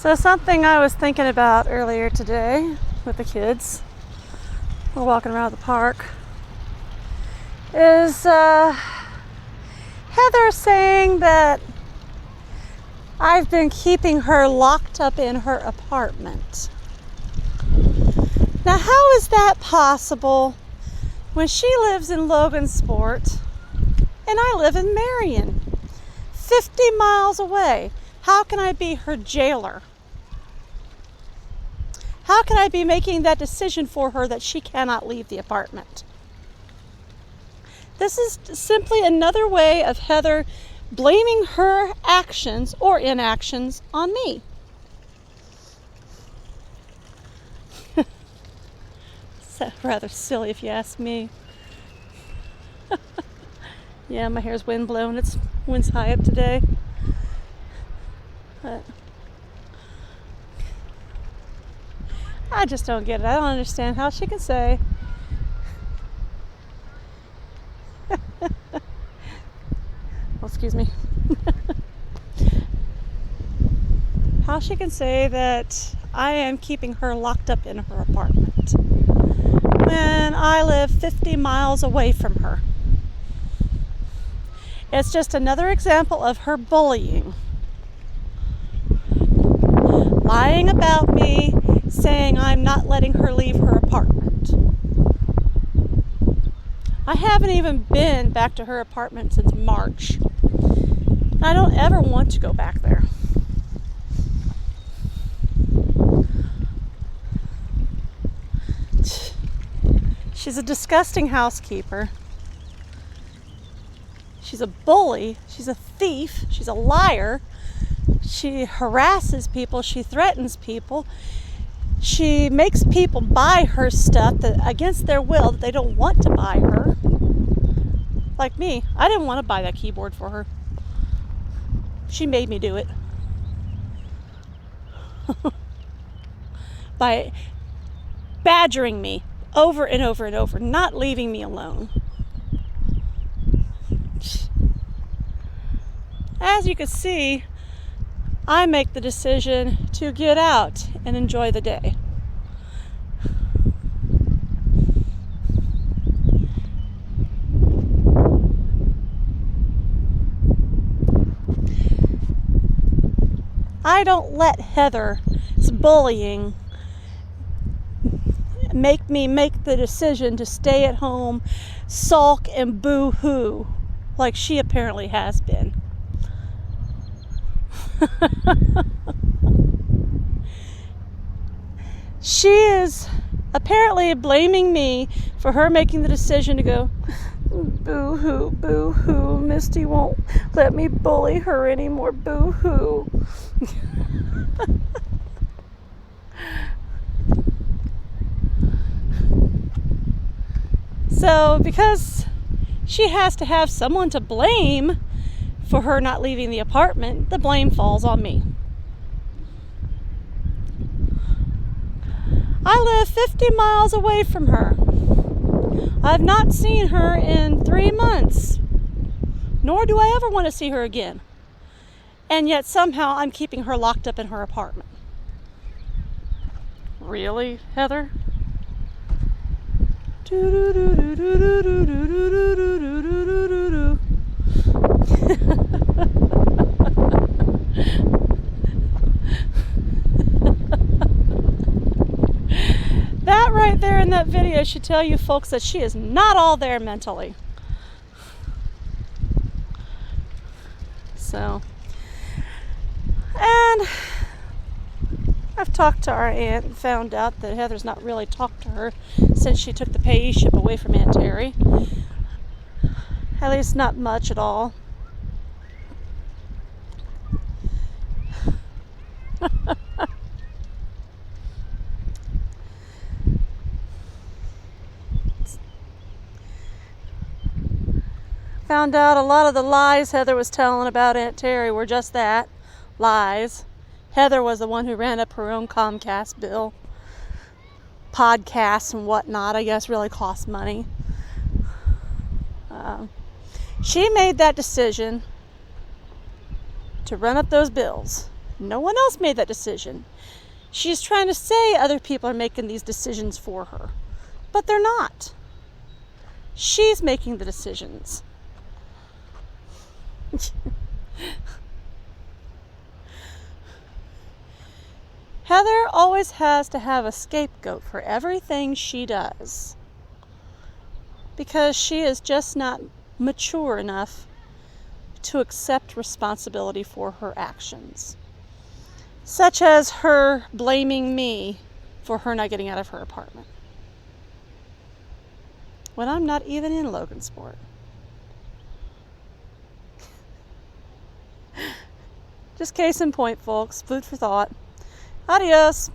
So something I was thinking about earlier today with the kids, we're walking around the park, is Heather saying that I've been keeping her locked up in her apartment. Now, how is that possible when she lives in Logansport and I live in Marion, 50 miles away? How can I be her jailer? How can I be making that decision for her that she cannot leave the apartment? This is simply another way of Heather blaming her actions or inactions on me. It's rather silly if you ask me. Yeah, my hair's windblown. It's wind's high up today. But I just don't get it. I don't understand how she can say excuse me. How she can say that I am keeping her locked up in her apartment when I live 50 miles away from her. It's just another example of her bullying. Lying about me, saying I'm not letting her leave her apartment. I haven't even been back to her apartment since March. I don't ever want to go back there. She's a disgusting housekeeper. She's a bully. She's a thief. She's a liar. She harasses people. She threatens people. She makes people buy her stuff that, against their will, that they don't want to buy her. Like me. I didn't want to buy that keyboard for her. She made me do it. By badgering me over and over and over, not leaving me alone. As you can see, I make the decision to get out and enjoy the day. I don't let Heather's bullying make me make the decision to stay at home, sulk and boo-hoo like she apparently has been. She is apparently blaming me for her making the decision to go, boo-hoo, boo-hoo, Misty won't let me bully her anymore, boo-hoo. So, because she has to have someone to blame for her not leaving the apartment, the blame falls on me. I live 50 miles away from her. I've not seen her in 3 months, nor do I ever want to see her again. And yet somehow I'm keeping her locked up in her apartment. Really, Heather? That right there in that video should tell you folks that she is not all there mentally. So, and I've talked to our aunt and found out that Heather's not really talked to her since she took the payee-ship away from Aunt Terry. At least not much at all. Found out a lot of the lies Heather was telling about Aunt Terry were just that, lies. Heather was the one who ran up her own Comcast bill. Podcasts and whatnot, I guess, really cost money. She made that decision to run up those bills No one else made that decision. She's trying to say other people are making these decisions for her, but they're not. She's making the decisions. Heather always has to have a scapegoat for everything she does because she is just not mature enough to accept responsibility for her actions, such as her blaming me for her not getting out of her apartment when I'm not even in Logansport. Just case in point, folks. Food for thought. Adios.